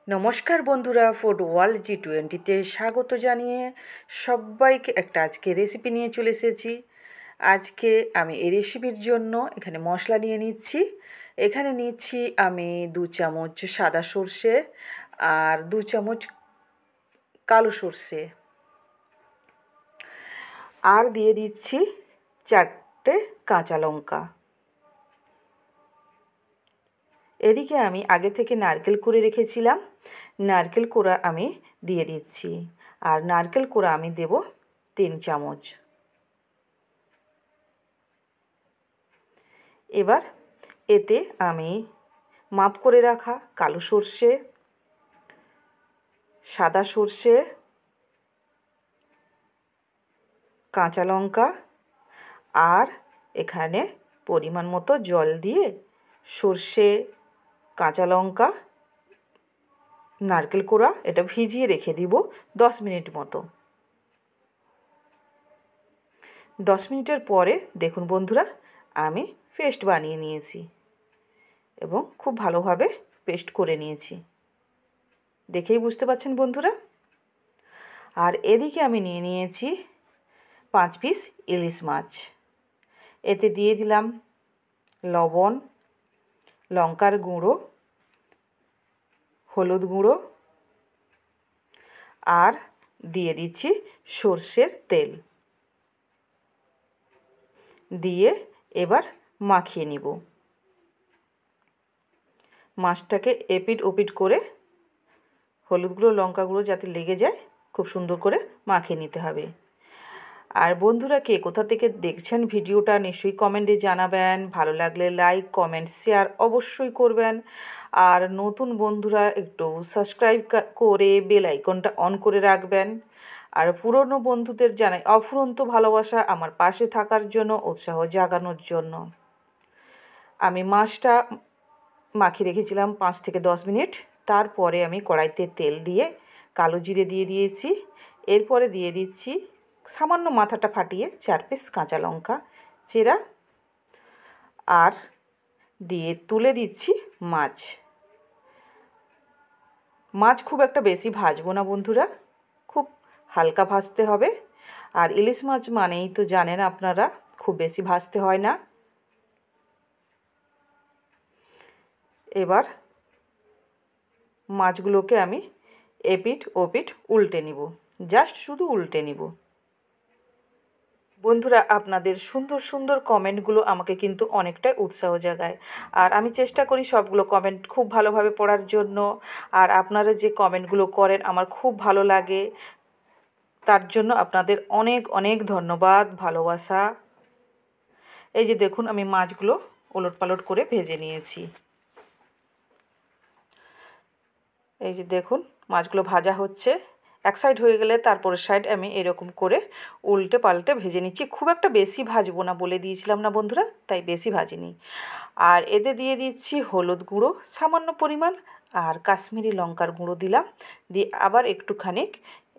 নমস্কার বন্ধুরা, food world G20-তে স্বাগত জানিয়ে সবাইকে একটা আজকে রেসিপি নিয়ে চলে এসেছি। আজকে আমি এই রেসিপির জন্য এখানে মশলা নিয়ে নিচ্ছি। এখানে নিচ্ছি আমি 2 চামচ সাদা সর্ষে আর 2 চামচ কালো সর্ষে, আর দিয়ে দিচ্ছি 4টে কাঁচা লঙ্কা। এদিকে আমি আগে থেকে নারকেল করে রেখেছিলাম, নারকেল কোড়া আমি দিয়ে দিচ্ছি, আর নারকেল কোড়া আমি দেব 3 চামচ। এবার এতে আমি মাপ করে রাখা কালো সর্ষে, সাদা সর্ষে, কাঁচা লঙ্কা আর এখানে পরিমাণ মতো জল দিয়ে সর্ষে, কাঁচা লঙ্কা, নারকেল কোড়া এটা ভিজিয়ে রেখে দিব 10 মিনিট মতো। 10 মিনিটের পরে দেখুন বন্ধুরা, আমি পেস্ট বানিয়ে নিয়েছি এবং খুব ভালোভাবে পেস্ট করে নিয়েছি, দেখেই বুঝতে পারছেন বন্ধুরা। আর এদিকে আমি নিয়ে নিয়েছি 5 পিস ইলিশ মাছ। এতে দিয়ে দিলাম লবণ, লঙ্কার গুঁড়ো, হলুদ গুঁড়ো আর দিয়ে দিচ্ছি সর্ষের তেল। দিয়ে এবার মাখিয়ে নিব। মাছটাকে এপিট ওপিট করে হলুদ গুঁড়ো, লঙ্কা গুঁড়ো যাতে লেগে যায় খুব সুন্দর করে মাখিয়ে নিতে হবে। আর বন্ধুরা, কে কোথা থেকে দেখছেন ভিডিওটা নিশ্চয়ই কমেন্টে জানাবেন। ভালো লাগলে লাইক, কমেন্ট, শেয়ার অবশ্যই করবেন। আর নতুন বন্ধুরা একটু সাবস্ক্রাইব করে বেল আইকনটা অন করে রাখবেন। আর পুরনো বন্ধুদের জানাই অফুরন্ত ভালোবাসা আমার পাশে থাকার জন্য, উৎসাহ জাগানোর জন্য। আমি মাছটা মাখিয়ে রেখেছিলাম 5 থেকে 10 মিনিট। তারপরে আমি কড়াইতে তেল দিয়ে কালো জিরে দিয়ে দিয়েছি। এরপরে দিয়ে দিচ্ছি সামান্য মাথাটা ফাটিয়ে 4 পিস কাঁচা লঙ্কা চেরা, আর দিয়ে তুলে দিচ্ছি মাছ। মাছ খুব একটা বেশি ভাজবো না বন্ধুরা, খুব হালকা ভাজতে হবে। আর ইলিশ মাছ মানেই তো জানেন আপনারা, খুব বেশি ভাজতে হয় না। এবার মাছগুলোকে আমি এপিট ওপিট উল্টে নিব, জাস্ট শুধু উল্টে নিব। বন্ধুরা, আপনাদের সুন্দর সুন্দর কমেন্টগুলো আমাকে কিন্তু অনেকটাই উৎসাহ জাগায়, আর আমি চেষ্টা করি সবগুলো কমেন্ট খুব ভালোভাবে পড়ার জন্য। আর আপনারা যে কমেন্টগুলো করেন আমার খুব ভালো লাগে, তার জন্য আপনাদের অনেক অনেক ধন্যবাদ, ভালোবাসা। এই যে দেখুন, আমি মাছগুলো ওলটপালট করে ভেজে নিয়েছি। এই যে দেখুন, মাছগুলো ভাজা হচ্ছে। এক সাইড হয়ে গেলে তারপরের সাইড আমি এরকম করে উল্টে পাল্টে ভেজে নিচ্ছি। খুব একটা বেশি ভাজবো না, বলে দিয়েছিলাম না বন্ধুরা, তাই বেশি ভাজিনি। আর এতে দিয়ে দিচ্ছি হলুদ গুঁড়ো সামান্য পরিমাণ, আর কাশ্মীরি লঙ্কার গুঁড়ো দিলাম। দিয়ে আবার একটুখানি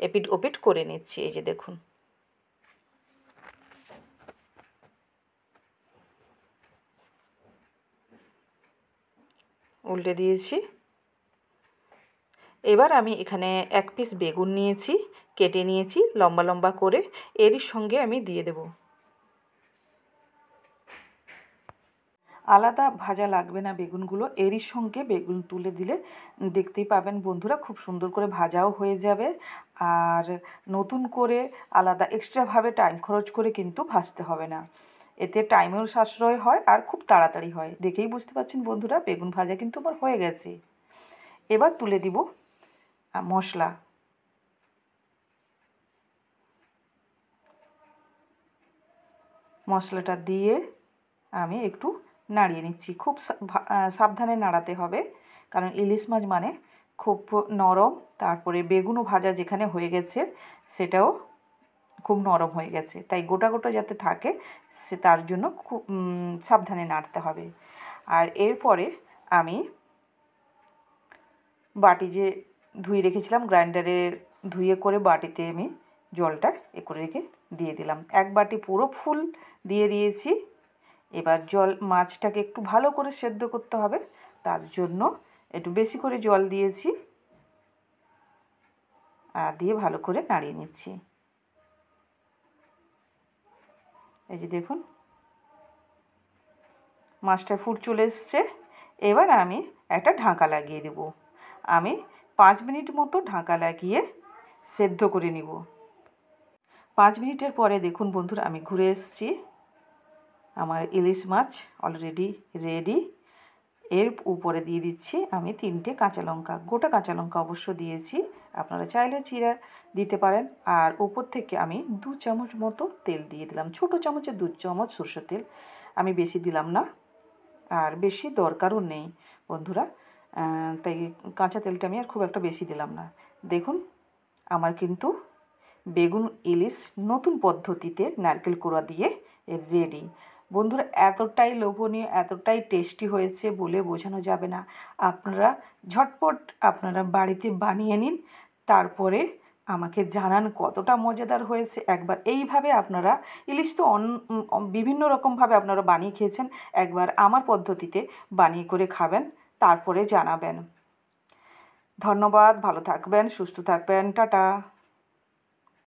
এপিট ওপিট করে নিচ্ছি। এই যে দেখুন, উল্টে দিয়েছি। এবার আমি এখানে 1 পিস বেগুন নিয়েছি, কেটে নিয়েছি লম্বা লম্বা করে, এরই সঙ্গে আমি দিয়ে দেব। আলাদা ভাজা লাগবে না বেগুনগুলো, এরই সঙ্গে বেগুন তুলে দিলে দেখতেই পাবেন বন্ধুরা, খুব সুন্দর করে ভাজাও হয়ে যাবে। আর নতুন করে আলাদা এক্সট্রাভাবে টাইম খরচ করে কিন্তু ভাজতে হবে না, এতে টাইমেও সাশ্রয় হয় আর খুব তাড়াতাড়ি হয়। দেখেই বুঝতে পারছেন বন্ধুরা, বেগুন ভাজা কিন্তু আমার হয়ে গেছে। এবার তুলে দিব মশলা। মশলাটা দিয়ে আমি একটু নাড়িয়ে নিচ্ছি। খুব সাবধানে নাড়াতে হবে, কারণ ইলিশ মাছ মানে খুব নরম। তারপরে বেগুনও ভাজা যেখানে হয়ে গেছে সেটাও খুব নরম হয়ে গেছে, তাই গোটা গোটা যাতে থাকে সে তার জন্য খুব সাবধানে নাড়তে হবে। আর এরপরে আমি বাটি যে ধুয়ে রেখেছিলাম, গ্রাইন্ডারে ধুয়ে করে বাটিতে আমি জলটা করে রেখে দিয়ে দিলাম। 1 বাটি পুরো ফুল দিয়ে দিয়েছি। এবার মাছটাকে একটু ভালো করে সেদ্ধ করতে হবে, তার জন্য একটু বেশি করে জল দিয়েছি। দিয়ে ভালো করে নাড়িয়ে নিচ্ছি। এই যে দেখুন মাছটা ফুট চলে এসছে। এবার আমি একটা ঢাকা লাগিয়ে দেব। আমি 5 মিনিট মতো ঢাকা লাগিয়ে সেদ্ধ করে নিব। 5 মিনিটের পরে দেখুন বন্ধুরা আমি ঘুরে এসেছি। আমার ইলিশ মাছ অলরেডি রেডি। এর উপরে দিয়ে দিচ্ছি আমি 3টে কাঁচা লঙ্কা, গোটা কাঁচা লঙ্কা অবশ্য দিয়েছি, আপনারা চাইলে চিড়া দিতে পারেন। আর উপর থেকে আমি 2 চামচ মতো তেল দিয়ে দিলাম, ছোটো চামচে 2 চামচ সরষের তেল, আমি বেশি দিলাম না আর বেশি দরকারও নেই বন্ধুরা, তাই কাঁচা তেলটা আমি আর খুব একটা বেশি দিলাম না। দেখুন আমার কিন্তু বেগুন ইলিশ নতুন পদ্ধতিতে নারকেল কোড়া দিয়ে রেডি। বন্ধুরা এতটাই লোভনীয়, এতটাই টেস্টি হয়েছে বলে বোঝানো যাবে না। আপনারা ঝটপট আপনারা বাড়িতে বানিয়ে নিন, তারপরে আমাকে জানান কতটা মজাদার হয়েছে। একবার এইভাবে আপনারা ইলিশ তো বিভিন্ন রকমভাবে আপনারা বানিয়ে খেয়েছেন, একবার আমার পদ্ধতিতে বানিয়ে করে খাবেন, তারপরে জানাবেন। ধন্যবাদ, ভালো থাকবেন, সুস্থ থাকবেন, টাটা।